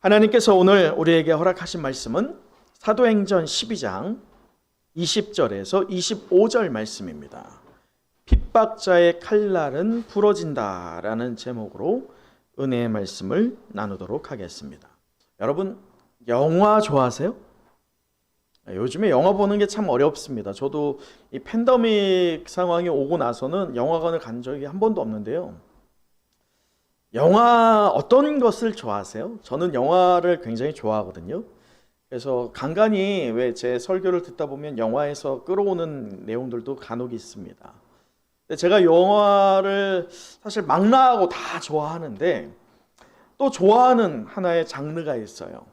하나님께서 오늘 우리에게 허락하신 말씀은 사도행전 12장 20절에서 25절 말씀입니다. 핍박자의 칼날은 부러진다 라는 제목으로 은혜의 말씀을 나누도록 하겠습니다. 여러분, 영화 좋아하세요? 요즘에 영화 보는 게 참 어렵습니다. 저도 이 팬데믹 상황이 오고 나서는 영화관을 간 적이 한 번도 없는데요. 영화 어떤 것을 좋아하세요? 저는 영화를 굉장히 좋아하거든요. 그래서 간간히 왜 제 설교를 듣다 보면 영화에서 끌어오는 내용들도 간혹 있습니다. 근데 제가 영화를 사실 망라하고 다 좋아하는데 또 좋아하는 하나의 장르가 있어요.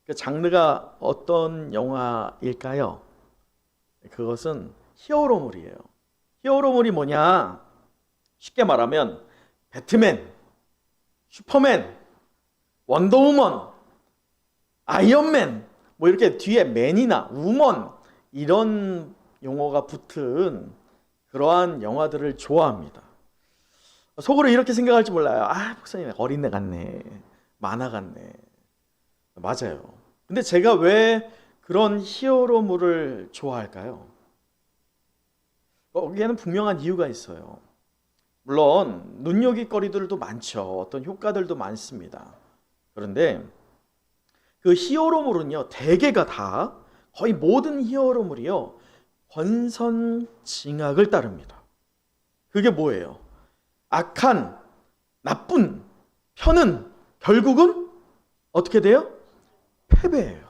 그 장르가 어떤 영화일까요? 그것은 히어로물이에요. 히어로물이 뭐냐? 쉽게 말하면 배트맨, 슈퍼맨, 원더우먼, 아이언맨, 뭐 이렇게 뒤에 맨이나 우먼 이런 용어가 붙은 그러한 영화들을 좋아합니다. 속으로 이렇게 생각할지 몰라요. 아, 목사님 어린애 같네, 만화 같네. 맞아요. 근데 제가 왜 그런 히어로물을 좋아할까요? 거기에는 분명한 이유가 있어요. 물론 눈요깃거리들도 많죠. 어떤 효과들도 많습니다. 그런데 그 히어로물은요, 대개가 다, 거의 모든 히어로물이요, 권선징악을 따릅니다. 그게 뭐예요? 악한, 나쁜 편은 결국은 어떻게 돼요? 패배예요.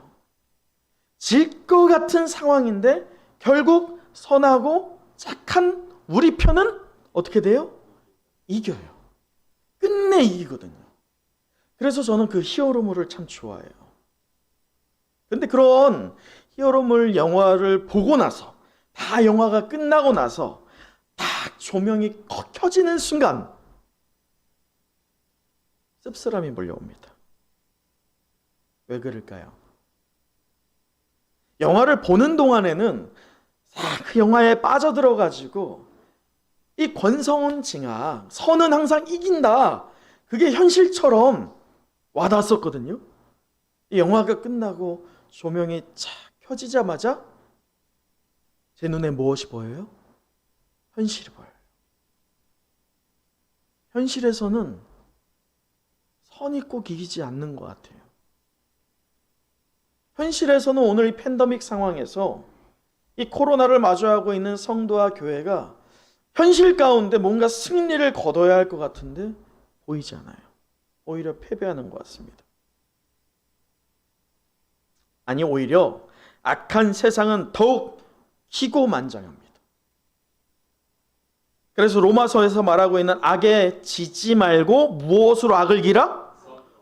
질 것 같은 상황인데 결국 선하고 착한 우리 편은 어떻게 돼요? 이겨요. 끝내 이기거든요. 그래서 저는 그 히어로물을 참 좋아해요. 근데 그런 히어로물 영화를 보고 나서, 다 영화가 끝나고 나서 딱 조명이 켜지는 순간 씁쓸함이 몰려옵니다. 왜 그럴까요? 영화를 보는 동안에는 그 영화에 빠져들어가지고 이 권선징악, 선은 항상 이긴다, 그게 현실처럼 와닿았었거든요. 이 영화가 끝나고 조명이 착 켜지자마자 제 눈에 무엇이 보여요? 현실이 보여요. 현실에서는 선이 꼭 이기지 않는 것 같아요. 현실에서는 오늘 이 팬데믹 상황에서 이 코로나를 마주하고 있는 성도와 교회가 현실 가운데 뭔가 승리를 거둬야 할 것 같은데 보이지 않아요. 오히려 패배하는 것 같습니다. 아니, 오히려 악한 세상은 더욱 희고만장합니다. 그래서 로마서에서 말하고 있는 악에 지지 말고 무엇으로 악을 기라?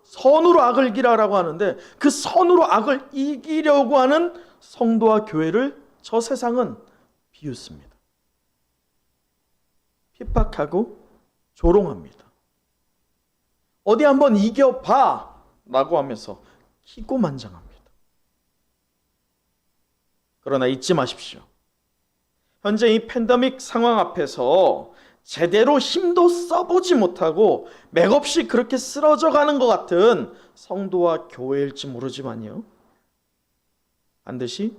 선으로 악을 기라라고 하는데, 그 선으로 악을 이기려고 하는 성도와 교회를 저 세상은 비웃습니다. 핍박하고 조롱합니다. 어디 한번 이겨봐 라고 하면서 희고만장합니다. 그러나 잊지 마십시오. 현재 이 팬데믹 상황 앞에서 제대로 힘도 써보지 못하고 맥없이 그렇게 쓰러져 가는 것 같은 성도와 교회일지 모르지만요, 반드시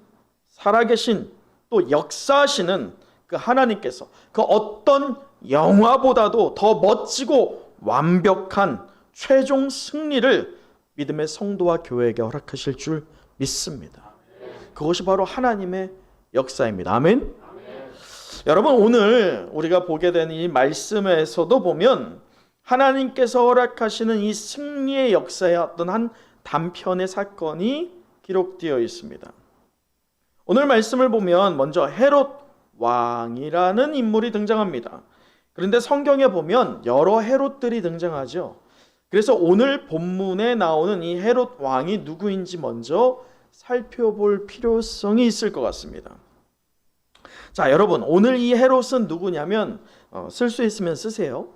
살아계신 또 역사하시는 그 하나님께서 그 어떤 영화보다도 더 멋지고 완벽한 최종 승리를 믿음의 성도와 교회에게 허락하실 줄 믿습니다. 그것이 바로 하나님의 역사입니다. 아멘. 여러분, 오늘 우리가 보게 된 이 말씀에서도 보면 하나님께서 허락하시는 이 승리의 역사의 어떤 한 단편의 사건이 기록되어 있습니다. 오늘 말씀을 보면 먼저 헤롯 왕이라는 인물이 등장합니다. 그런데 성경에 보면 여러 헤롯들이 등장하죠. 그래서 오늘 본문에 나오는 이 헤롯 왕이 누구인지 먼저 살펴볼 필요성이 있을 것 같습니다. 자, 여러분, 오늘 이 헤롯은 누구냐면 쓸 수 있으면 쓰세요.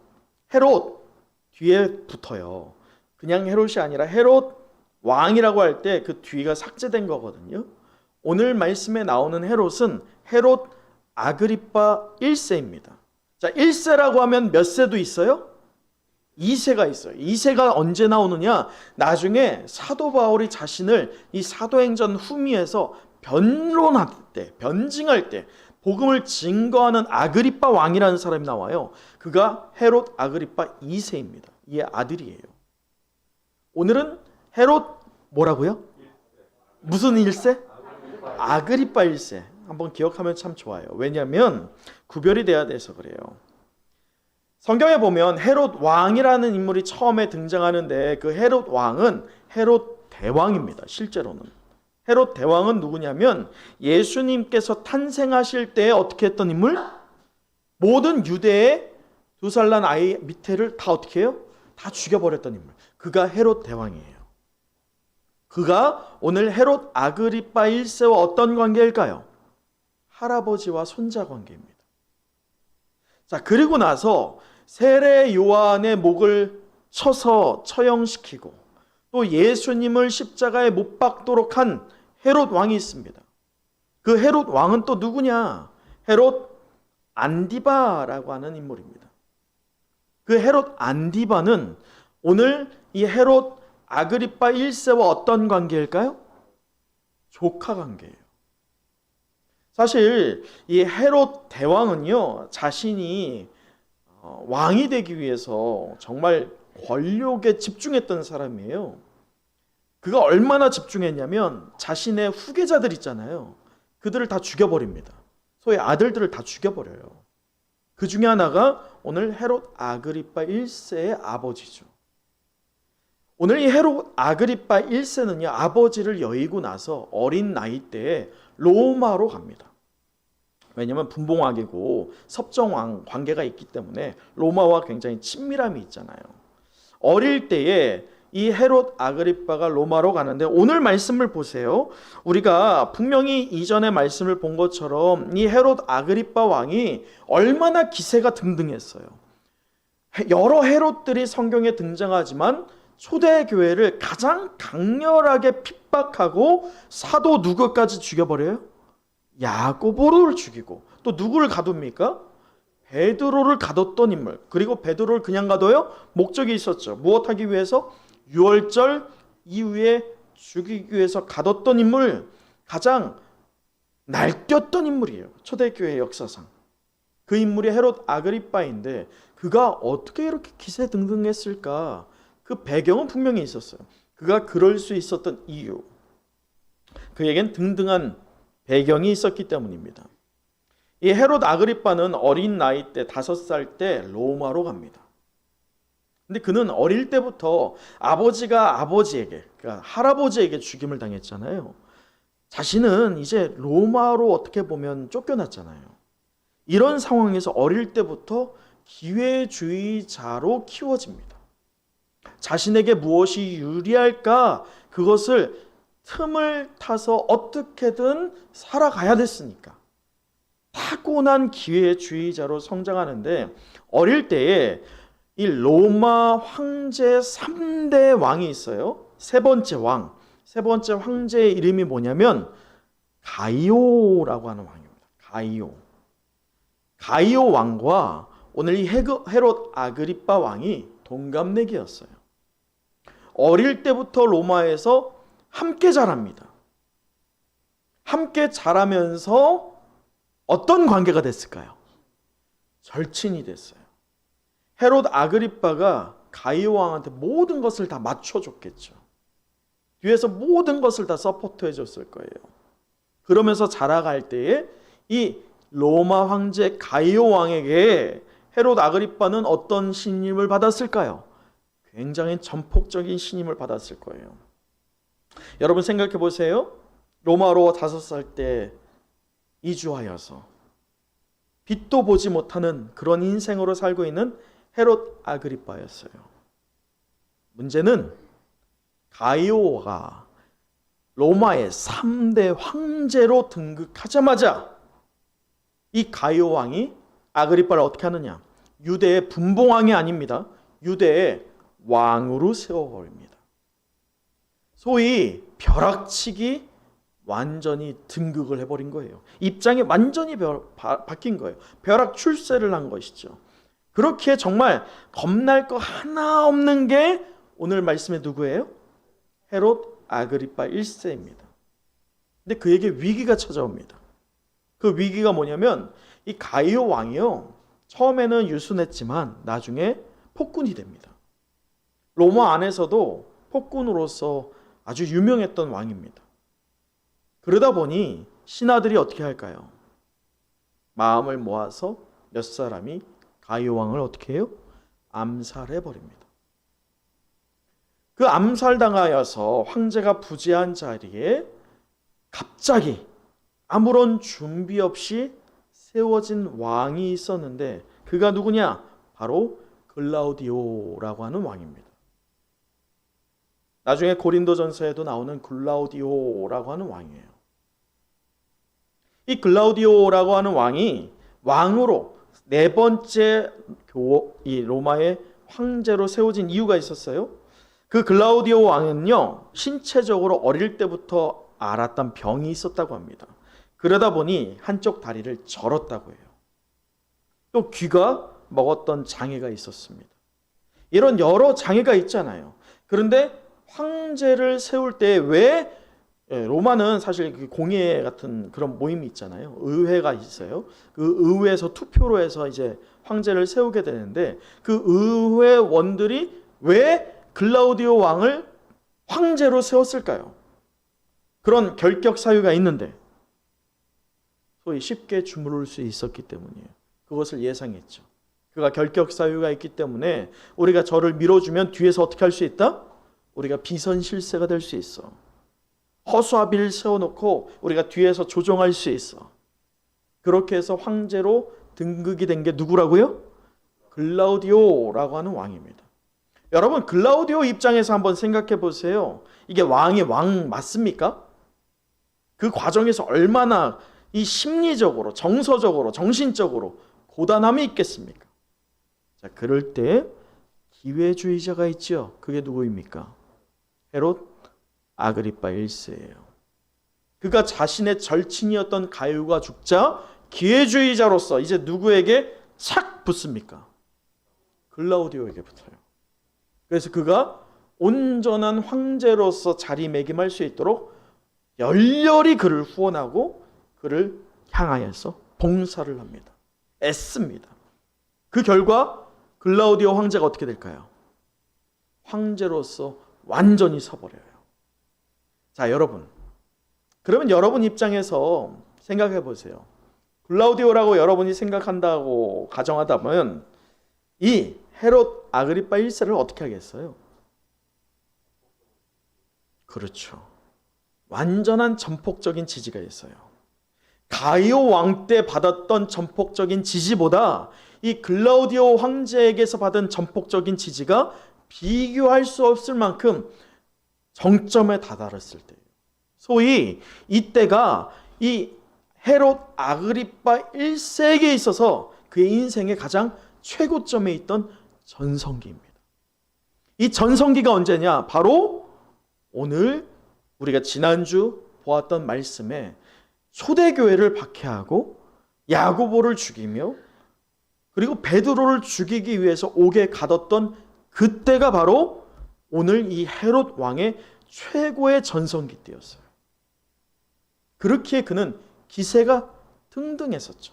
헤롯 뒤에 붙어요. 그냥 헤롯이 아니라 헤롯 왕이라고 할 때 그 뒤가 삭제된 거거든요. 오늘 말씀에 나오는 헤롯은 헤롯 아그리파 1세입니다. 자, 1세라고 하면 몇 세도 있어요? 이세가 있어요. 이세가 언제 나오느냐? 나중에 사도 바울이 자신을 이 사도행전 후미에서 변론할 때, 변증할 때 복음을 증거하는 아그리빠 왕이라는 사람이 나와요. 그가 헤롯 아그리빠 2세입니다. 이의 아들이에요. 오늘은 헤롯 뭐라고요? 무슨 1세? 아그리빠 1세. 한번 기억하면 참 좋아요. 왜냐하면 구별이 돼야 돼서 그래요. 성경에 보면 헤롯 왕이라는 인물이 처음에 등장하는데 그 헤롯 왕은 헤롯 대왕입니다. 실제로는. 헤롯 대왕은 누구냐면 예수님께서 탄생하실 때 어떻게 했던 인물? 모든 유대의 2살 난 아이 밑에를 다 어떻게 해요? 다 죽여버렸던 인물. 그가 헤롯 대왕이에요. 그가 오늘 헤롯 아그리빠 1세와 어떤 관계일까요? 할아버지와 손자 관계입니다. 자, 그리고 나서 세례 요한의 목을 쳐서 처형시키고 또 예수님을 십자가에 못 박도록 한 헤롯 왕이 있습니다. 그 헤롯 왕은 또 누구냐? 헤롯 안디바라고 하는 인물입니다. 그 헤롯 안디바는 오늘 이 헤롯 아그리빠 1세와 어떤 관계일까요? 조카 관계예요. 사실 이 헤롯 대왕은요, 자신이 왕이 되기 위해서 정말 권력에 집중했던 사람이에요. 그가 얼마나 집중했냐면 자신의 후계자들 있잖아요. 그들을 다 죽여버립니다. 소위 아들들을 다 죽여버려요. 그 중에 하나가 오늘 헤롯 아그리빠 1세의 아버지죠. 오늘 이 헤롯 아그리빠 1세는요, 아버지를 여의고 나서 어린 나이 때에 로마로 갑니다. 왜냐하면 분봉왕이고 섭정왕 관계가 있기 때문에 로마와 굉장히 친밀함이 있잖아요. 어릴 때에 이 헤롯 아그리빠가 로마로 가는데 오늘 말씀을 보세요. 우리가 분명히 이전의 말씀을 본 것처럼 이 헤롯 아그리빠 왕이 얼마나 기세가 등등했어요. 여러 헤롯들이 성경에 등장하지만 초대교회를 가장 강렬하게 핍박하고 사도 누구까지 죽여버려요? 야고보를 죽이고 또 누구를 가둡니까? 베드로를 가뒀던 인물. 그리고 베드로를 그냥 가둬요? 목적이 있었죠. 무엇하기 위해서? 유월절 이후에 죽이기 위해서 가뒀던 인물. 가장 날뛰었던 인물이에요. 초대교회 역사상. 그 인물이 헤롯 아그리빠인데 그가 어떻게 이렇게 기세등등했을까? 그 배경은 분명히 있었어요. 그가 그럴 수 있었던 이유. 그에겐 등등한 배경이 있었기 때문입니다. 이 헤롯 아그리빠는 어린 나이 때 5살 때 로마로 갑니다. 근데 그는 어릴 때부터 아버지가 아버지에게, 그러니까 할아버지에게 죽임을 당했잖아요. 자신은 이제 로마로 어떻게 보면 쫓겨났잖아요. 이런 상황에서 어릴 때부터 기회주의자로 키워집니다. 자신에게 무엇이 유리할까? 그것을 틈을 타서 어떻게든 살아가야 됐으니까 타고난 기회주의자로 성장하는데 어릴 때에 이 로마 황제 3대 왕이 있어요. 세 번째 황제의 이름이 뭐냐면 가이오라고 하는 왕입니다. 가이오 왕과 오늘 이 헤롯 아그리빠 왕이 동갑내기였어요. 어릴 때부터 로마에서 함께 자랍니다. 함께 자라면서 어떤 관계가 됐을까요? 절친이 됐어요. 헤롯 아그리빠가 가이오 왕한테 모든 것을 다 맞춰줬겠죠. 뒤에서 모든 것을 다 서포트해 줬을 거예요. 그러면서 자라갈 때에 이 로마 황제 가이오 왕에게 헤롯 아그리빠는 어떤 신임을 받았을까요? 굉장히 전폭적인 신임을 받았을 거예요. 여러분 생각해 보세요. 로마로 5살 때 이주하여서 빛도 보지 못하는 그런 인생으로 살고 있는 헤롯 아그리빠였어요. 문제는 가이오가 로마의 3대 황제로 등극하자마자 이 가이오 왕이 아그리빠를 어떻게 하느냐? 유대의 분봉왕이 아닙니다. 유대의 왕으로 세워버립니다. 소위 벼락치기 완전히 등극을 해버린 거예요. 입장이 완전히 바뀐 거예요. 벼락 출세를 한 것이죠. 그렇게 정말 겁날 거 하나 없는 게 오늘 말씀의 누구예요? 헤롯 아그리파 1세입니다. 근데 그에게 위기가 찾아옵니다. 그 위기가 뭐냐면 이 가이오 왕이요, 처음에는 유순했지만 나중에 폭군이 됩니다. 로마 안에서도 폭군으로서 아주 유명했던 왕입니다. 그러다 보니 신하들이 어떻게 할까요? 마음을 모아서 몇 사람이 가이오 왕을 어떻게 해요? 암살해 버립니다. 그 암살당하여서 황제가 부재한 자리에 갑자기 아무런 준비 없이 세워진 왕이 있었는데 그가 누구냐? 바로 글라우디오라고 하는 왕입니다. 나중에 고린도전서에도 나오는 글라우디오라고 하는 왕이에요. 이 글라우디오라고 하는 왕이 왕으로 네 번째 이 로마의 황제로 세워진 이유가 있었어요. 그 글라우디오 왕은요, 신체적으로 어릴 때부터 앓았던 병이 있었다고 합니다. 그러다 보니 한쪽 다리를 절었다고 해요. 또 귀가 먹었던 장애가 있었습니다. 이런 여러 장애가 있잖아요. 그런데 황제를 세울 때 왜 로마는 사실 그 공예 같은 그런 모임이 있잖아요. 의회가 있어요. 그 의회에서 투표로 해서 이제 황제를 세우게 되는데 그 의회원들이 왜 글라우디오 왕을 황제로 세웠을까요? 그런 결격 사유가 있는데 소위 쉽게 주무를 수 있었기 때문이에요. 그것을 예상했죠. 그가 결격 사유가 있기 때문에 우리가 저를 밀어주면 뒤에서 어떻게 할 수 있다? 우리가 비선실세가 될 수 있어. 허수아비를 세워놓고 우리가 뒤에서 조종할 수 있어. 그렇게 해서 황제로 등극이 된 게 누구라고요? 글라우디오라고 하는 왕입니다. 여러분, 글라우디오 입장에서 한번 생각해 보세요. 이게 왕이 왕 맞습니까? 그 과정에서 얼마나 이 심리적으로, 정서적으로, 정신적으로 고단함이 있겠습니까? 자, 그럴 때 기회주의자가 있죠. 그게 누구입니까? 헤롯 아그리파 1세예요. 그가 자신의 절친이었던 가이오가 죽자 기회주의자로서 이제 누구에게 착 붙습니까? 글라우디오에게 붙어요. 그래서 그가 온전한 황제로서 자리매김할 수 있도록 열렬히 그를 후원하고 그를 향하여서 봉사를 합니다. 애씁니다. 그 결과 글라우디오 황제가 어떻게 될까요? 황제로서 완전히 서버려요. 자, 여러분, 그러면 여러분 입장에서 생각해 보세요. 글라우디오라고 여러분이 생각한다고 가정하다면 이 헤롯 아그리파 1세를 어떻게 하겠어요? 그렇죠. 완전한 전폭적인 지지가 있어요. 가이오 왕 때 받았던 전폭적인 지지보다 이 글라우디오 황제에게서 받은 전폭적인 지지가 비교할 수 없을 만큼 정점에 다다랐을 때예요. 소위 이때가 이 헤롯 아그리파 1세에게 있어서 그의 인생의 가장 최고점에 있던 전성기입니다. 이 전성기가 언제냐? 바로 오늘 우리가 지난주 보았던 말씀에 초대교회를 박해하고 야고보를 죽이며 그리고 베드로를 죽이기 위해서 옥에 가뒀던 그때가 바로 오늘 이 헤롯 왕의 최고의 전성기 때였어요. 그렇기에 그는 기세가 등등했었죠.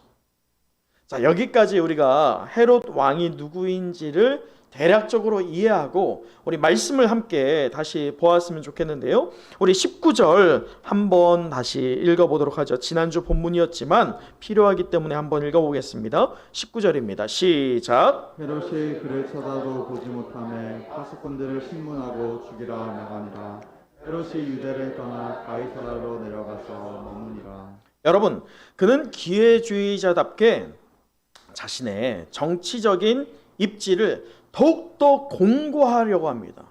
자, 여기까지 우리가 헤롯 왕이 누구인지를 대략적으로 이해하고 우리 말씀을 함께 다시 보았으면 좋겠는데요. 우리 19절 한번 다시 읽어보도록 하죠. 지난주 본문이었지만 필요하기 때문에 한번 읽어보겠습니다. 19절입니다. 시작. 헤롯이 그를 쳐다도 보지 못하매 파수꾼들을 신문하고 죽이라 명하니라. 헤롯이 유대를 떠나 가이사라로 내려가서 머무니라. 여러분, 그는 기회주의자답게 자신의 정치적인 입지를 더욱더 공고하려고 합니다.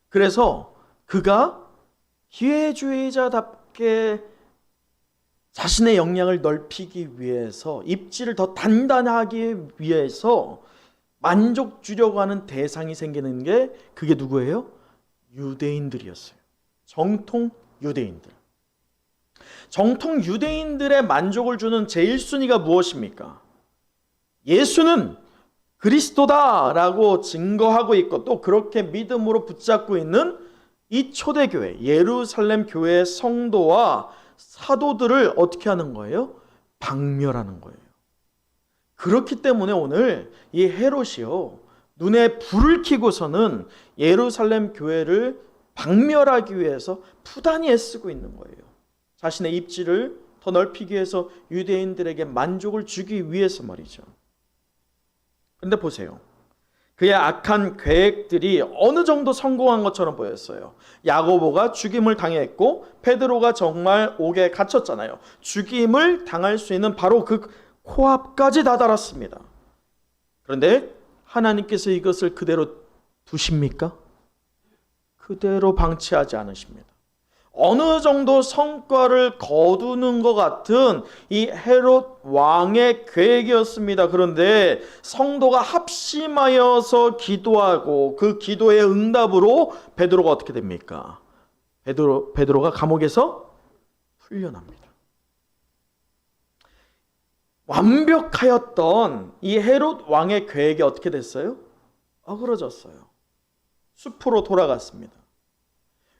그래서 그가 기회주의자답게 자신의 역량을 넓히기 위해서 입지를 더 단단하기 위해서 만족 주려고 하는 대상이 생기는 게 그게 누구예요? 유대인들이었어요. 정통 유대인들. 정통 유대인들의 만족을 주는 제1순위가 무엇입니까? 예수는 그리스도다라고 증거하고 있고 또 그렇게 믿음으로 붙잡고 있는 이 초대교회 예루살렘 교회의 성도와 사도들을 어떻게 하는 거예요? 박멸하는 거예요. 그렇기 때문에 오늘 이 헤롯이요 눈에 불을 켜고서는 예루살렘 교회를 박멸하기 위해서 부단히 애쓰고 있는 거예요. 자신의 입지를 더 넓히기 위해서 유대인들에게 만족을 주기 위해서 말이죠. 그런데 보세요. 그의 악한 계획들이 어느 정도 성공한 것처럼 보였어요. 야고보가 죽임을 당했고 베드로가 정말 옥에 갇혔잖아요. 죽임을 당할 수 있는 바로 그 코앞까지 다다랐습니다. 그런데 하나님께서 이것을 그대로 두십니까? 그대로 방치하지 않으십니다. 어느 정도 성과를 거두는 것 같은 이 헤롯 왕의 계획이었습니다. 그런데 성도가 합심하여서 기도하고 그 기도의 응답으로 베드로가 어떻게 됩니까? 베드로가 감옥에서 풀려납니다. 완벽하였던 이 헤롯 왕의 계획이 어떻게 됐어요? 어그러졌어요. 숲으로 돌아갔습니다.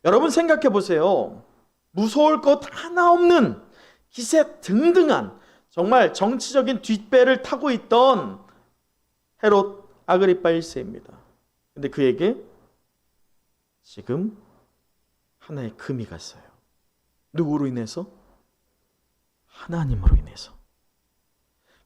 여러분 생각해 보세요. 무서울 것 하나 없는 기세 등등한 정말 정치적인 뒷배를 타고 있던 헤롯 아그리파 1세입니다. 근데 그에게 지금 하나의 금이 갔어요. 누구로 인해서? 하나님으로 인해서.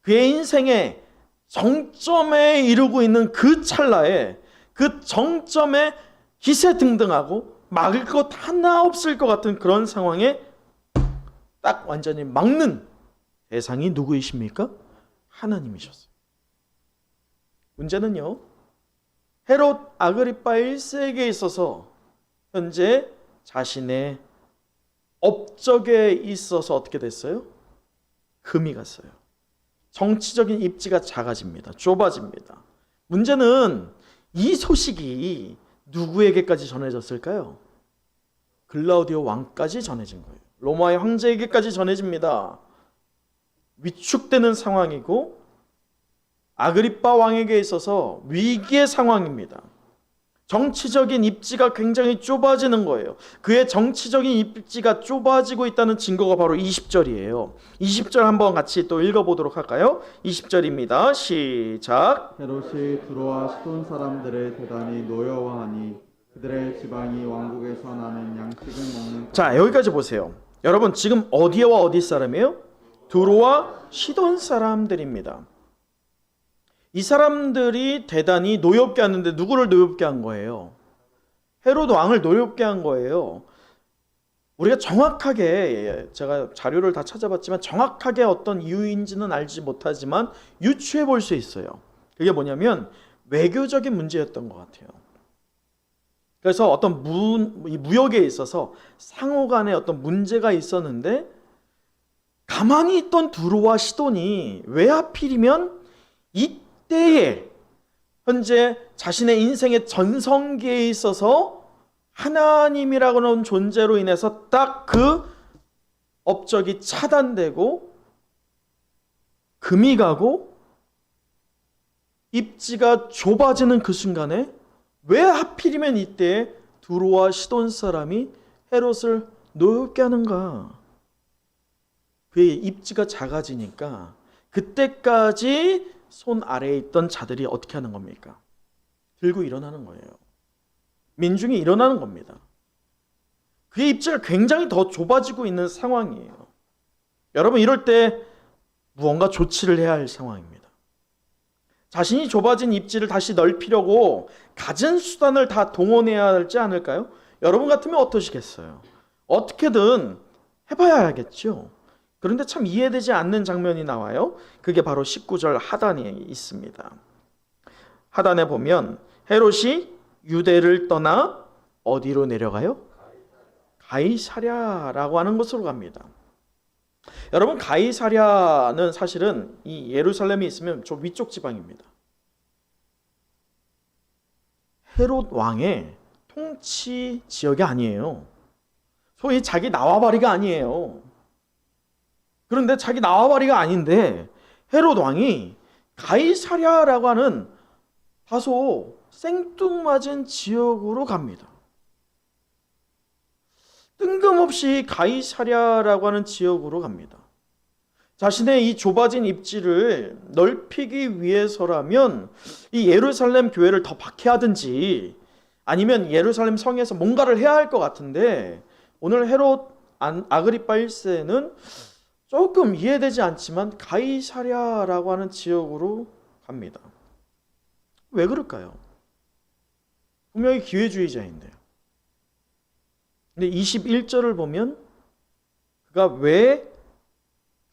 그의 인생의 정점에 이르고 있는 그 찰나에 그 정점에 기세등등하고 막을 것 하나 없을 것 같은 그런 상황에 딱 완전히 막는 대상이 누구이십니까? 하나님이셨어요. 문제는요, 헤롯 아그리파 1세에게 있어서 현재 자신의 업적에 있어서 어떻게 됐어요? 금이 갔어요. 정치적인 입지가 작아집니다. 좁아집니다. 문제는 이 소식이 누구에게까지 전해졌을까요? 글라우디오 왕까지 전해진 거예요. 로마의 황제에게까지 전해집니다. 위축되는 상황이고 아그리파 왕에게 있어서 위기의 상황입니다. 정치적인 입지가 굉장히 좁아지는 거예요. 그의 정치적인 입지가 좁아지고 있다는 증거가 바로 20절이에요. 20절 한번 같이 또 읽어보도록 할까요? 20절입니다. 시작. 헤롯이 두로와 시돈 사람들을 대단히 노여워하니 그들의 지방이 왕국에서 나는 양식을 먹는. 자, 여기까지 보세요. 여러분 지금 어디와 어디 사람이에요? 두로와 시돈 사람들입니다. 이 사람들이 대단히 노엽게 하는데 누구를 노엽게 한 거예요? 헤롯 왕을 노엽게 한 거예요. 우리가 정확하게, 제가 자료를 다 찾아봤지만 정확하게 어떤 이유인지는 알지 못하지만 유추해 볼 수 있어요. 그게 뭐냐면 외교적인 문제였던 것 같아요. 그래서 어떤 무역에 있어서 상호 간에 어떤 문제가 있었는데 가만히 있던 두로와 시돈이 왜 하필이면 이때에 현재 자신의 인생의 전성기에 있어서 하나님이라고 하는 존재로 인해서 딱 그 업적이 차단되고 금이 가고 입지가 좁아지는 그 순간에 왜 하필이면 이때에 두로와 시돈 사람이 헤롯을 노엽게 하는가? 그의 입지가 작아지니까 그때까지 손 아래에 있던 자들이 어떻게 하는 겁니까? 들고 일어나는 거예요. 민중이 일어나는 겁니다. 그의 입지가 굉장히 더 좁아지고 있는 상황이에요. 여러분 이럴 때 무언가 조치를 해야 할 상황입니다. 자신이 좁아진 입지를 다시 넓히려고 갖은 수단을 다 동원해야 하지 않을까요? 여러분 같으면 어떠시겠어요? 어떻게든 해봐야겠죠. 그런데 참 이해되지 않는 장면이 나와요. 그게 바로 19절 하단에 있습니다. 하단에 보면 헤롯이 유대를 떠나 어디로 내려가요? 가이사랴라고 하는 곳으로 갑니다. 여러분 가이사랴는 사실은 이 예루살렘이 있으면 저 위쪽 지방입니다. 헤롯 왕의 통치 지역이 아니에요. 소위 자기 나와바리가 아니에요. 그런데 자기 나와바리가 아닌데 헤롯 왕이 가이사랴라고 하는 다소 생뚱맞은 지역으로 갑니다. 뜬금없이 가이사랴라고 하는 지역으로 갑니다. 자신의 이 좁아진 입지를 넓히기 위해서라면 이 예루살렘 교회를 더 박해하든지 아니면 예루살렘 성에서 뭔가를 해야 할 것 같은데, 오늘 헤롯 아그리파 1세는 조금 이해되지 않지만 가이사랴라고 하는 지역으로 갑니다. 왜 그럴까요? 분명히 기회주의자인데요. 근데 21절을 보면 그가 왜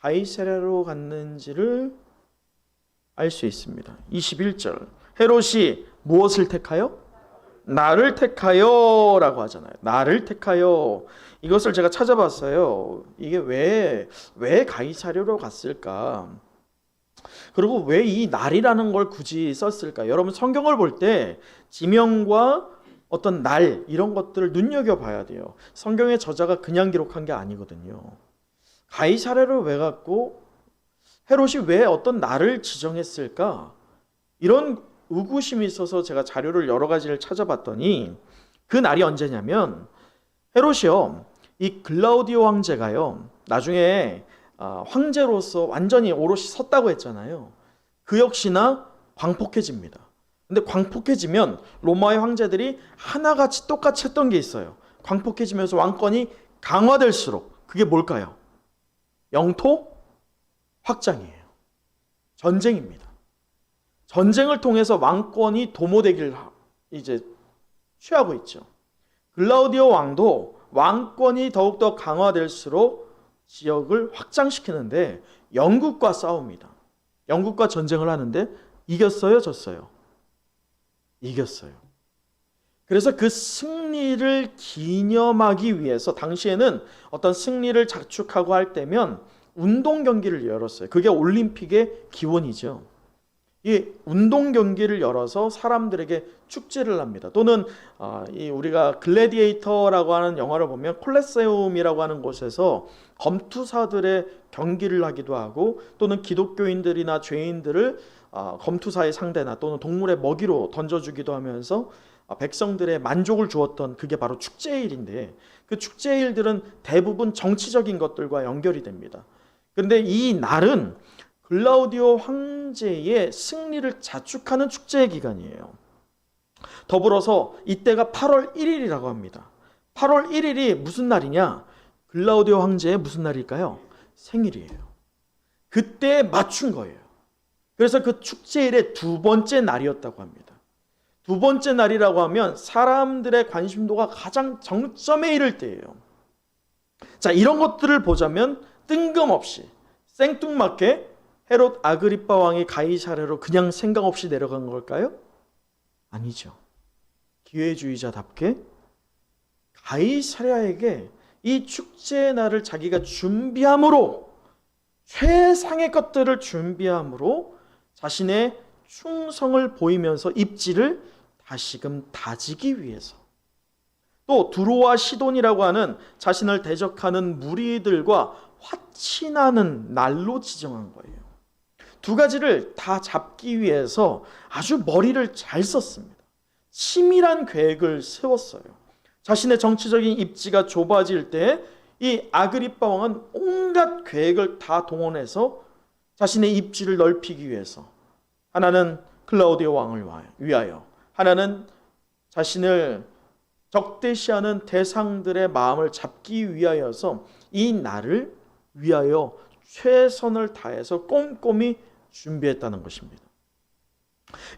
가이사랴로 갔는지를 알 수 있습니다. 21절. 헤롯이 무엇을 택하여? 나를 택하여 라고 하잖아요. 나를 택하여. 이것을 제가 찾아봤어요. 이게 왜 가이사랴로 갔을까? 그리고 왜 이 날이라는 걸 굳이 썼을까? 여러분, 성경을 볼 때 지명과 어떤 날, 이런 것들을 눈여겨봐야 돼요. 성경의 저자가 그냥 기록한 게 아니거든요. 가이사랴로 왜 갔고 헤롯이 왜 어떤 날을 지정했을까? 이런 의구심이 있어서 제가 자료를 여러 가지를 찾아봤더니, 그 날이 언제냐면 헤롯이요, 이 글라우디오 황제가요, 나중에 황제로서 완전히 오롯이 섰다고 했잖아요. 그 역시나 광폭해집니다. 근데 광폭해지면 로마의 황제들이 하나같이 똑같이 했던 게 있어요. 광폭해지면서 왕권이 강화될수록, 그게 뭘까요? 영토 확장이에요. 전쟁입니다. 전쟁을 통해서 왕권이 도모되기를 이제 취하고 있죠. 글라우디오 왕도 왕권이 더욱더 강화될수록 지역을 확장시키는데 영국과 싸웁니다. 영국과 전쟁을 하는데 이겼어요, 졌어요? 이겼어요. 그래서 그 승리를 기념하기 위해서 당시에는 어떤 승리를 자축하고 할 때면 운동 경기를 열었어요. 그게 올림픽의 기원이죠. 이 운동 경기를 열어서 사람들에게 축제를 합니다. 또는 우리가 글래디에이터라고 하는 영화를 보면 콜레세움이라고 하는 곳에서 검투사들의 경기를 하기도 하고, 또는 기독교인들이나 죄인들을 검투사의 상대나 또는 동물의 먹이로 던져주기도 하면서 백성들의 만족을 주었던, 그게 바로 축제일인데, 그 축제일들은 대부분 정치적인 것들과 연결이 됩니다. 그런데 이 날은 글라우디오 황제의 승리를 자축하는 축제의 기간이에요. 더불어서 이때가 8월 1일이라고 합니다. 8월 1일이 무슨 날이냐? 글라우디오 황제의 무슨 날일까요? 생일이에요. 그때 맞춘 거예요. 그래서 그 축제일의 두 번째 날이었다고 합니다. 두 번째 날이라고 하면 사람들의 관심도가 가장 정점에 이를 때예요. 자, 이런 것들을 보자면 뜬금없이 생뚱맞게 헤롯 아그리파 왕이 가이사랴로 그냥 생각 없이 내려간 걸까요? 아니죠. 기회주의자답게 가이사랴에게 이 축제의 날을 자기가 준비함으로, 최상의 것들을 준비함으로 자신의 충성을 보이면서 입지를 다시금 다지기 위해서, 또 두로와 시돈이라고 하는 자신을 대적하는 무리들과 화친하는 날로 지정한 거예요. 두 가지를 다 잡기 위해서 아주 머리를 잘 썼습니다. 치밀한 계획을 세웠어요. 자신의 정치적인 입지가 좁아질 때 이 아그리파 왕은 온갖 계획을 다 동원해서 자신의 입지를 넓히기 위해서, 하나는 클라우디오 왕을 위하여, 하나는 자신을 적대시하는 대상들의 마음을 잡기 위하여서 이 날을 위하여 최선을 다해서 꼼꼼히 준비했다는 것입니다.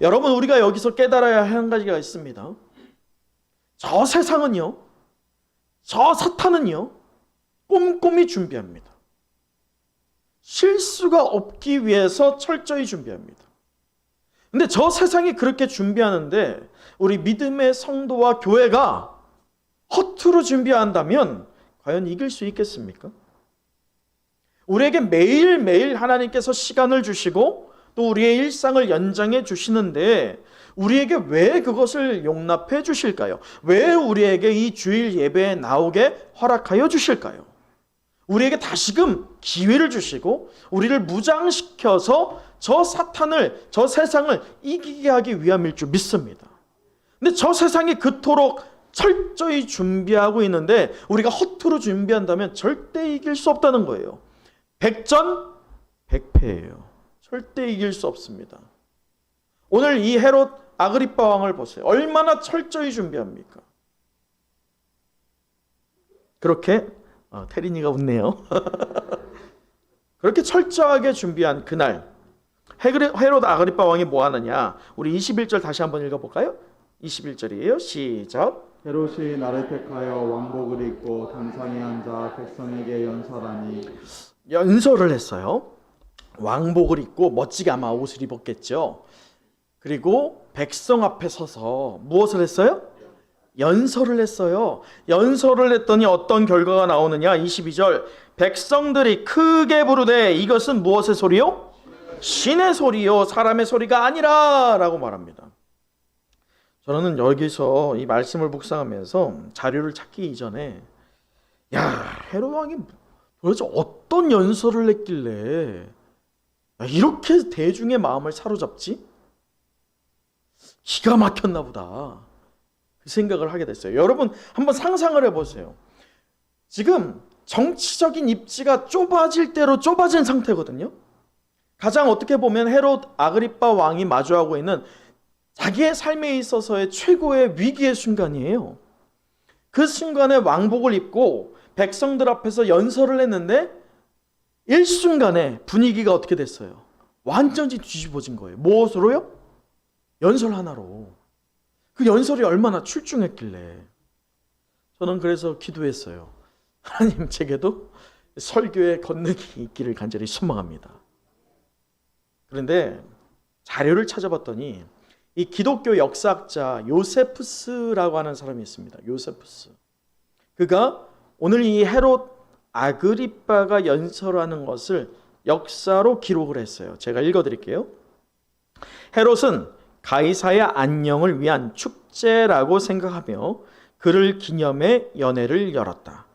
여러분, 우리가 여기서 깨달아야 할 한 가지가 있습니다. 저 세상은요, 저 사탄은요, 꼼꼼히 준비합니다. 실수가 없기 위해서 철저히 준비합니다. 근데 저 세상이 그렇게 준비하는데 우리 믿음의 성도와 교회가 허투루 준비한다면 과연 이길 수 있겠습니까? 우리에게 매일매일 하나님께서 시간을 주시고 또 우리의 일상을 연장해 주시는데 우리에게 왜 그것을 용납해 주실까요? 왜 우리에게 이 주일 예배에 나오게 허락하여 주실까요? 우리에게 다시금 기회를 주시고 우리를 무장시켜서 저 사탄을, 저 세상을 이기게 하기 위함일 줄 믿습니다. 근데 저 세상이 그토록 철저히 준비하고 있는데 우리가 허투루 준비한다면 절대 이길 수 없다는 거예요. 백전백패예요. 절대 이길 수 없습니다. 오늘 이 헤롯 아그리빠 왕을 보세요. 얼마나 철저히 준비합니까? 그렇게 테린이가 웃네요. 그렇게 철저하게 준비한 그날 헤롯 아그리빠 왕이 뭐 하느냐? 우리 21절 다시 한번 읽어볼까요? 21절이에요. 시작. 헤롯이 나를 택하여 왕복을 입고 단상에 앉아 백성에게 연설하니. 연설을 했어요. 왕복을 입고 멋지게 아마 옷을 입었겠죠. 그리고 백성 앞에 서서 무엇을 했어요? 연설을 했어요. 연설을 했더니 어떤 결과가 나오느냐? 22절. 백성들이 크게 부르되 이것은 무엇의 소리요? 신의 소리요, 사람의 소리가 아니라 라고 말합니다. 저는 여기서 이 말씀을 묵상하면서 자료를 찾기 이전에 헤롯 왕이 도대체 어떤 연설을 했길래 이렇게 대중의 마음을 사로잡지? 기가 막혔나 보다. 그 생각을 하게 됐어요. 여러분 한번 상상을 해보세요. 지금 정치적인 입지가 좁아질 대로 좁아진 상태거든요. 가장 어떻게 보면 헤롯 아그리빠 왕이 마주하고 있는 자기의 삶에 있어서의 최고의 위기의 순간이에요. 그 순간에 왕복을 입고 백성들 앞에서 연설을 했는데 일순간에 분위기가 어떻게 됐어요? 완전히 뒤집어진 거예요. 무엇으로요? 연설 하나로. 그 연설이 얼마나 출중했길래. 저는 그래서 기도했어요. 하나님, 제게도 설교의 권능이 있기를 간절히 소망합니다. 그런데 자료를 찾아봤더니 이 기독교 역사학자 요세푸스라고 하는 사람이 있습니다. 요세푸스. 그가 오늘 이 헤롯 아그리빠가 연설하는 것을 역사로 기록을 했어요. 제가 읽어드릴게요. 헤롯은 가이사의 안녕을 위한 축제라고 생각하며 그를 기념해 연회를 열었다.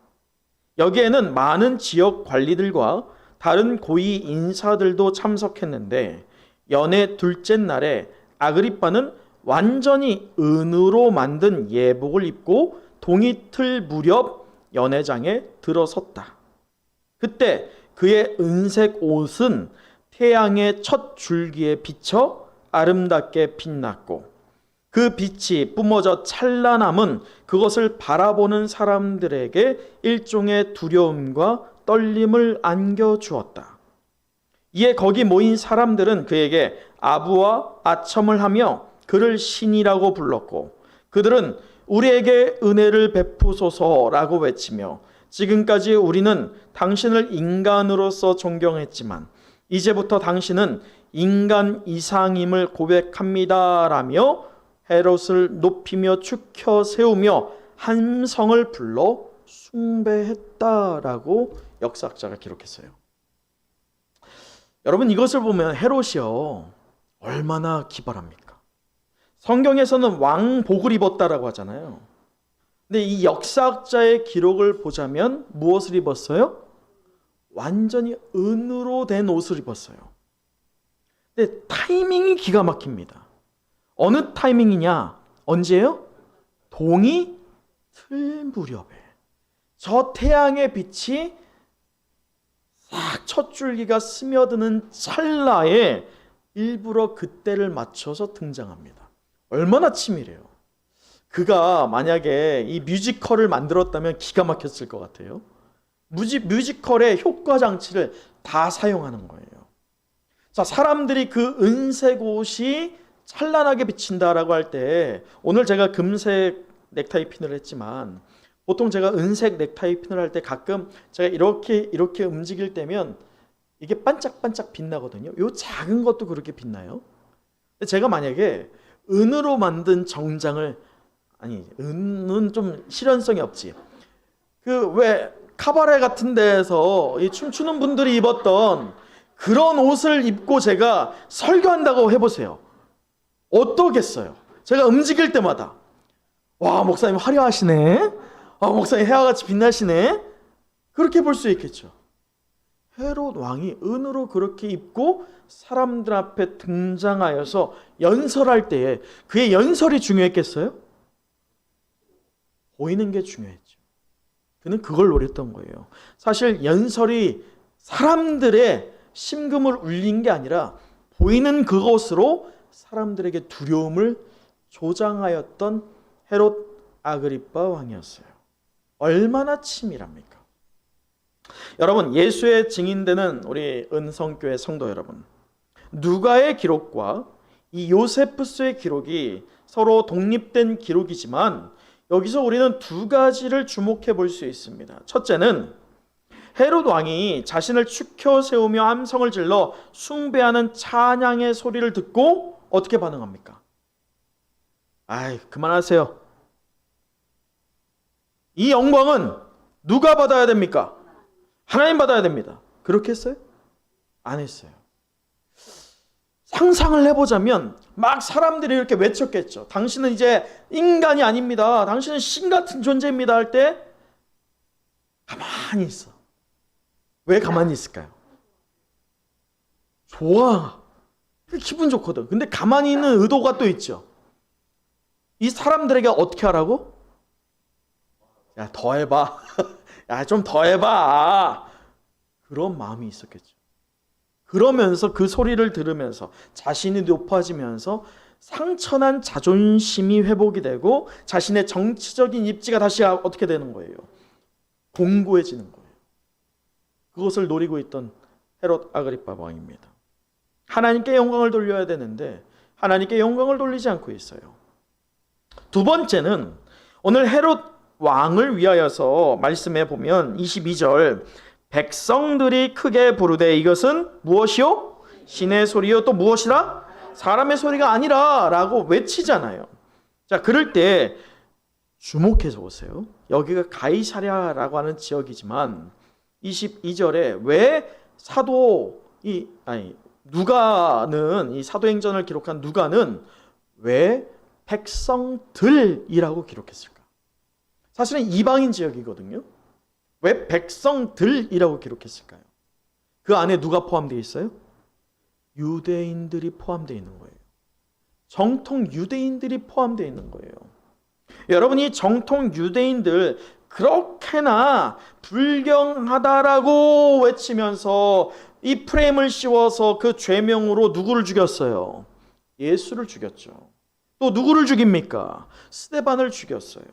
여기에는 많은 지역 관리들과 다른 고위 인사들도 참석했는데 연회 둘째 날에 아그리빠는 완전히 은으로 만든 예복을 입고 동이틀 무렵 연회장에 들어섰다. 그때 그의 은색 옷은 태양의 첫 줄기에 비쳐 아름답게 빛났고 그 빛이 뿜어져 찬란함은 그것을 바라보는 사람들에게 일종의 두려움과 떨림을 안겨주었다. 이에 거기 모인 사람들은 그에게 아부와 아첨을 하며 그를 신이라고 불렀고 그들은 우리에게 은혜를 베푸소서라고 외치며 지금까지 우리는 당신을 인간으로서 존경했지만 이제부터 당신은 인간 이상임을 고백합니다라며 헤롯을 높이며 축혀 세우며 함성을 불러 숭배했다라고 역사학자가 기록했어요. 여러분 이것을 보면 헤롯이요 얼마나 기발합니까? 성경에서는 왕복을 입었다라고 하잖아요. 근데 이 역사학자의 기록을 보자면 무엇을 입었어요? 완전히 은으로 된 옷을 입었어요. 근데 타이밍이 기가 막힙니다. 어느 타이밍이냐? 언제예요? 동이 틀 무렵에 저 태양의 빛이 싹 첫 줄기가 스며드는 찰나에 일부러 그때를 맞춰서 등장합니다. 얼마나 치밀해요. 그가 만약에 이 뮤지컬을 만들었다면 기가 막혔을 것 같아요. 뮤지컬의 효과 장치를 다 사용하는 거예요. 자, 사람들이 그 은색 옷이 찬란하게 비친다라고 할 때 오늘 제가 금색 넥타이 핀을 했지만 보통 제가 은색 넥타이 핀을 할 때 가끔 제가 이렇게 움직일 때면 이게 반짝반짝 빛나거든요. 요 작은 것도 그렇게 빛나요. 제가 만약에 은으로 만든 정장을 은은 좀 실현성이 없지. 그 왜 카바레 같은 데에서 이 춤추는 분들이 입었던 그런 옷을 입고 제가 설교한다고 해보세요. 어떠겠어요? 제가 움직일 때마다 와 목사님 화려하시네. 목사님 해와같이 빛나시네. 그렇게 볼 수 있겠죠. 헤롯 왕이 은으로 그렇게 입고 사람들 앞에 등장하여서 연설할 때에 그의 연설이 중요했겠어요? 보이는 게 중요했죠. 그는 그걸 노렸던 거예요. 사실 연설이 사람들의 심금을 울린 게 아니라 보이는 그것으로 사람들에게 두려움을 조장하였던 헤롯 아그리빠 왕이었어요. 얼마나 치밀합니까? 여러분, 예수의 증인되는 우리 은성교회 성도 여러분, 누가의 기록과 이 요세푸스의 기록이 서로 독립된 기록이지만 여기서 우리는 두 가지를 주목해 볼 수 있습니다. 첫째는 헤롯 왕이 자신을 추켜 세우며 함성을 질러 숭배하는 찬양의 소리를 듣고 어떻게 반응합니까? 아이, 그만하세요. 이 영광은 누가 받아야 됩니까? 하나님 받아야 됩니다. 그렇게 했어요? 안 했어요. 상상을 해보자면 막 사람들이 이렇게 외쳤겠죠. 당신은 이제 인간이 아닙니다. 당신은 신 같은 존재입니다 할 때 가만히 있어. 왜 가만히 있을까요? 좋아. 기분 좋거든. 근데 가만히 있는 의도가 또 있죠. 이 사람들에게 어떻게 하라고? 야, 더 해봐. 야, 좀 더 해봐. 그런 마음이 있었겠죠. 그러면서 그 소리를 들으면서 자신이 높아지면서 상처난 자존심이 회복이 되고 자신의 정치적인 입지가 다시 어떻게 되는 거예요? 공고해지는 거예요. 그것을 노리고 있던 헤롯 아그리빠 왕입니다. 하나님께 영광을 돌려야 되는데 하나님께 영광을 돌리지 않고 있어요. 두 번째는 오늘 헤롯 왕을 위하여서 말씀해 보면 22절, 백성들이 크게 부르되 이것은 무엇이요? 신의 소리요. 또 무엇이라? 사람의 소리가 아니라 라고 외치잖아요. 자, 그럴 때 주목해서 보세요. 여기가 가이사랴라고 하는 지역이지만 22절에 왜 누가는, 이 사도행전을 기록한 누가는 왜 백성들이라고 기록했을까? 사실은 이방인 지역이거든요. 왜 백성들이라고 기록했을까요? 그 안에 누가 포함되어 있어요? 유대인들이 포함되어 있는 거예요. 정통 유대인들이 포함되어 있는 거예요. 여러분이 정통 유대인들 그렇게나 불경하다라고 외치면서 이 프레임을 씌워서 그 죄명으로 누구를 죽였어요? 예수를 죽였죠. 또 누구를 죽입니까? 스데반을 죽였어요.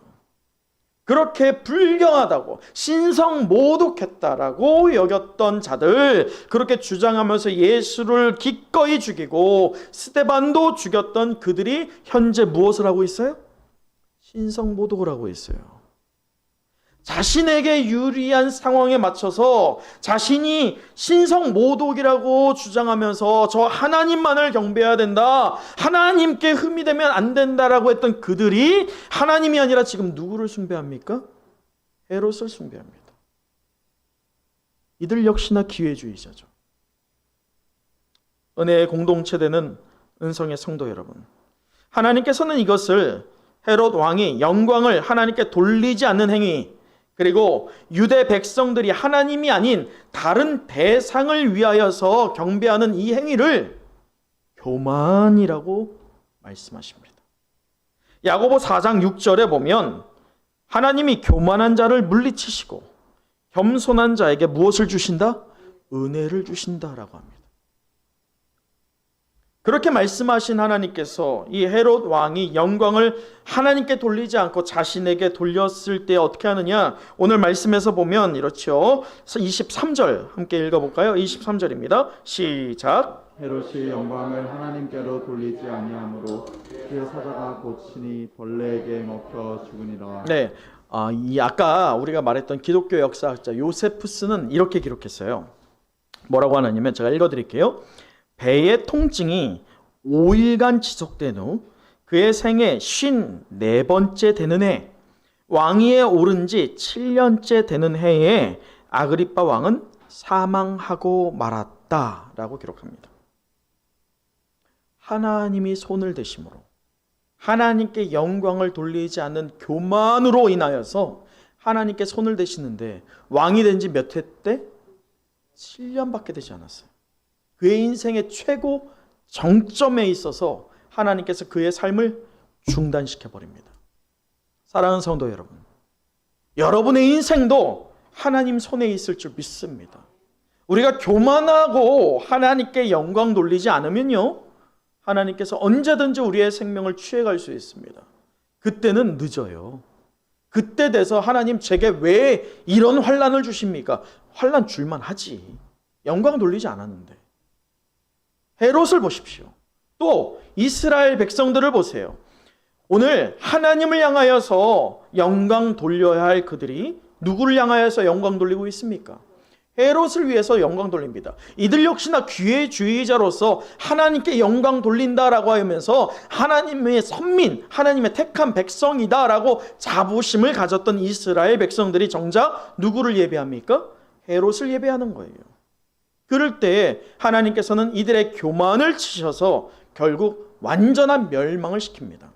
그렇게 불경하다고 신성 모독했다라고 여겼던 자들, 그렇게 주장하면서 예수를 기꺼이 죽이고 스데반도 죽였던 그들이 현재 무엇을 하고 있어요? 신성 모독을 하고 있어요. 자신에게 유리한 상황에 맞춰서 자신이 신성 모독이라고 주장하면서 저 하나님만을 경배해야 된다, 하나님께 흠이 되면 안 된다라고 했던 그들이 하나님이 아니라 지금 누구를 숭배합니까? 헤롯을 숭배합니다. 이들 역시나 기회주의자죠. 은혜의 공동체되는 은성의 성도 여러분, 하나님께서는 이것을 헤롯 왕이 영광을 하나님께 돌리지 않는 행위, 그리고 유대 백성들이 하나님이 아닌 다른 대상을 위하여서 경배하는 이 행위를 교만이라고 말씀하십니다. 야고보 4장 6절에 보면 하나님이 교만한 자를 물리치시고 겸손한 자에게 무엇을 주신다? 은혜를 주신다라고 합니다. 그렇게 말씀하신 하나님께서 이 헤롯 왕이 영광을 하나님께 돌리지 않고 자신에게 돌렸을 때 어떻게 하느냐? 오늘 말씀에서 보면 이렇죠. 23절 함께 읽어볼까요? 23절입니다. 시작. 헤롯이 영광을 하나님께로 돌리지 아니하므로 그의 사자가 고치니 벌레에게 먹혀 죽으니라. 네, 이 아까 우리가 말했던 기독교 역사학자 요세푸스는 이렇게 기록했어요. 뭐라고 하느냐면 제가 읽어드릴게요. 배의 통증이 5일간 지속된 후 그의 생애 54번째 되는 해, 왕위에 오른 지 7년째 되는 해에 아그리빠 왕은 사망하고 말았다라고 기록합니다. 하나님이 손을 대심으로 하나님께 영광을 돌리지 않는 교만으로 인하여서 하나님께 손을 대시는데 왕이 된 지 몇 해 때? 7년밖에 되지 않았어요. 그의 인생의 최고 정점에 있어서 하나님께서 그의 삶을 중단시켜 버립니다. 사랑하는 성도 여러분, 여러분의 인생도 하나님 손에 있을 줄 믿습니다. 우리가 교만하고 하나님께 영광 돌리지 않으면요, 하나님께서 언제든지 우리의 생명을 취해갈 수 있습니다. 그때는 늦어요. 그때 돼서 하나님 제게 왜 이런 환난을 주십니까? 환난 줄만 하지. 영광 돌리지 않았는데. 헤롯을 보십시오. 또 이스라엘 백성들을 보세요. 오늘 하나님을 향하여서 영광 돌려야 할 그들이 누구를 향하여서 영광 돌리고 있습니까? 헤롯을 위해서 영광 돌립니다. 이들 역시나 기회주의자로서 하나님께 영광 돌린다라고 하면서 하나님의 선민, 하나님의 택한 백성이다라고 자부심을 가졌던 이스라엘 백성들이 정작 누구를 예배합니까? 헤롯을 예배하는 거예요. 그럴 때 하나님께서는 이들의 교만을 치셔서 결국 완전한 멸망을 시킵니다.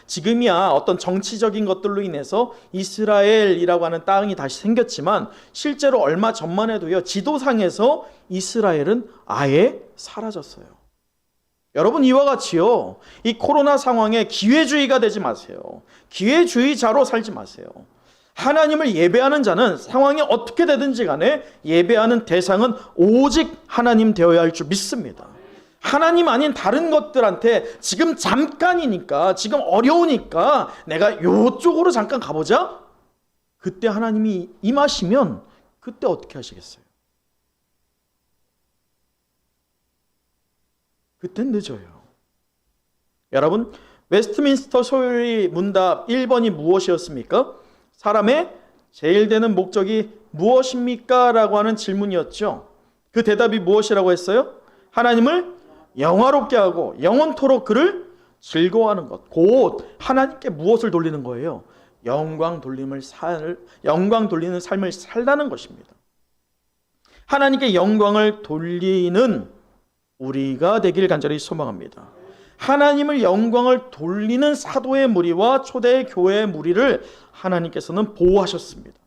지금이야 어떤 정치적인 것들로 인해서 이스라엘이라고 하는 땅이 다시 생겼지만 실제로 얼마 전만 해도요, 지도상에서 이스라엘은 아예 사라졌어요. 여러분, 이와 같이요, 이 코로나 상황에 기회주의가 되지 마세요. 기회주의자로 살지 마세요. 하나님을 예배하는 자는 상황이 어떻게 되든지 간에 예배하는 대상은 오직 하나님 되어야 할 줄 믿습니다. 하나님 아닌 다른 것들한테 지금 잠깐이니까, 지금 어려우니까 내가 이쪽으로 잠깐 가보자. 그때 하나님이 임하시면 그때 어떻게 하시겠어요? 그땐 늦어요. 여러분, 웨스트민스터 소요리 문답 1번이 무엇이었습니까? 사람의 제일 되는 목적이 무엇입니까? 라고 하는 질문이었죠. 그 대답이 무엇이라고 했어요? 하나님을 영화롭게 하고 영원토록 그를 즐거워하는 것. 곧 하나님께 무엇을 돌리는 거예요? 영광 돌리는 삶을 살라는 것입니다. 하나님께 영광을 돌리는 우리가 되길 간절히 소망합니다. 하나님을 영광을 돌리는 사도의 무리와 초대 교회의 무리를 하나님께서는 보호하셨습니다.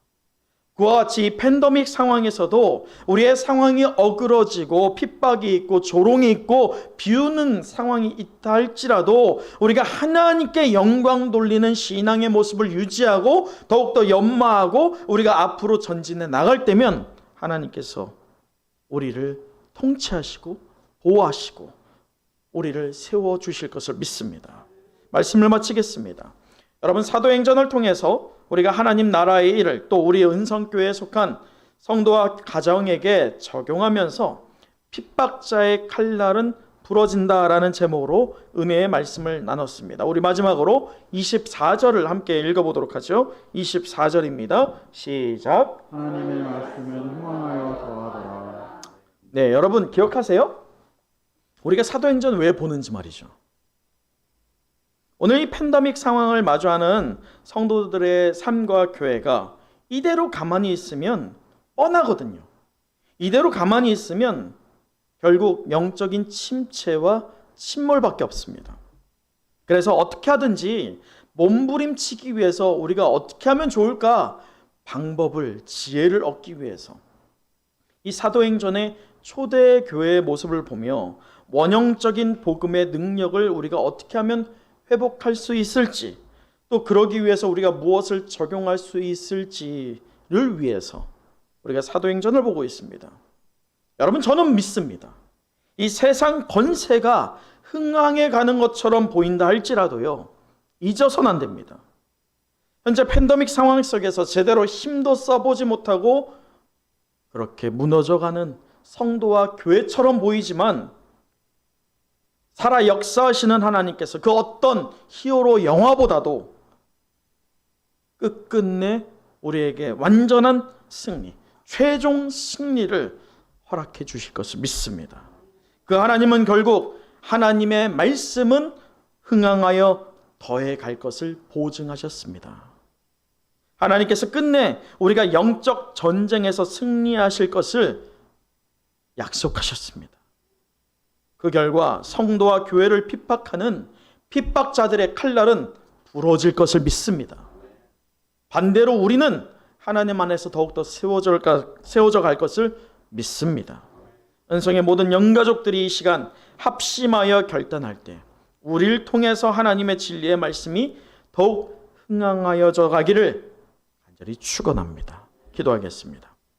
그와 같이 이 팬데믹 상황에서도 우리의 상황이 어그러지고 핍박이 있고 조롱이 있고 비우는 상황이 있다 할지라도 우리가 하나님께 영광 돌리는 신앙의 모습을 유지하고 더욱더 연마하고 우리가 앞으로 전진해 나갈 때면 하나님께서 우리를 통치하시고 보호하시고 우리를 세워주실 것을 믿습니다. 말씀을 마치겠습니다. 여러분, 사도행전을 통해서 우리가 하나님 나라의 일을 또 우리 은성교회에 속한 성도와 가정에게 적용하면서 핍박자의 칼날은 부러진다라는 제목으로 은혜의 말씀을 나눴습니다. 우리 마지막으로 24절을 함께 읽어보도록 하죠. 24절입니다. 시작. 하나님의 말씀은 흥왕하여 더하더라. 네, 여러분 기억하세요? 우리가 사도행전 왜 보는지 말이죠. 오늘 이 팬데믹 상황을 마주하는 성도들의 삶과 교회가 이대로 가만히 있으면 뻔하거든요. 이대로 가만히 있으면 결국 영적인 침체와 침몰밖에 없습니다. 그래서 어떻게 하든지 몸부림치기 위해서 우리가 어떻게 하면 좋을까? 방법을, 지혜를 얻기 위해서 이 사도행전의 초대 교회의 모습을 보며 원형적인 복음의 능력을 우리가 어떻게 하면 회복할 수 있을지, 또 그러기 위해서 우리가 무엇을 적용할 수 있을지를 위해서 우리가 사도행전을 보고 있습니다. 여러분, 저는 믿습니다. 이 세상 권세가 흥황해 가는 것처럼 보인다 할지라도요, 잊어서는 안 됩니다. 현재 팬데믹 상황 속에서 제대로 힘도 써보지 못하고 그렇게 무너져가는 성도와 교회처럼 보이지만 살아 역사하시는 하나님께서 그 어떤 히어로 영화보다도 끝끝내 우리에게 완전한 승리, 최종 승리를 허락해 주실 것을 믿습니다. 그 하나님은 결국 하나님의 말씀은 흥황하여 더해 갈 것을 보증하셨습니다. 하나님께서 끝내 우리가 영적 전쟁에서 승리하실 것을 약속하셨습니다. 그 결과 성도와 교회를 핍박하는 핍박자들의 칼날은 부러질 것을 믿습니다. 반대로 우리는 하나님 안에서 더욱더 세워져 갈 것을 믿습니다. 은성의 모든 영가족들이 이 시간 합심하여 결단할 때 우리를 통해서 하나님의 진리의 말씀이 더욱 흥황하여져 가기를 간절히 축원합니다. 기도하겠습니다.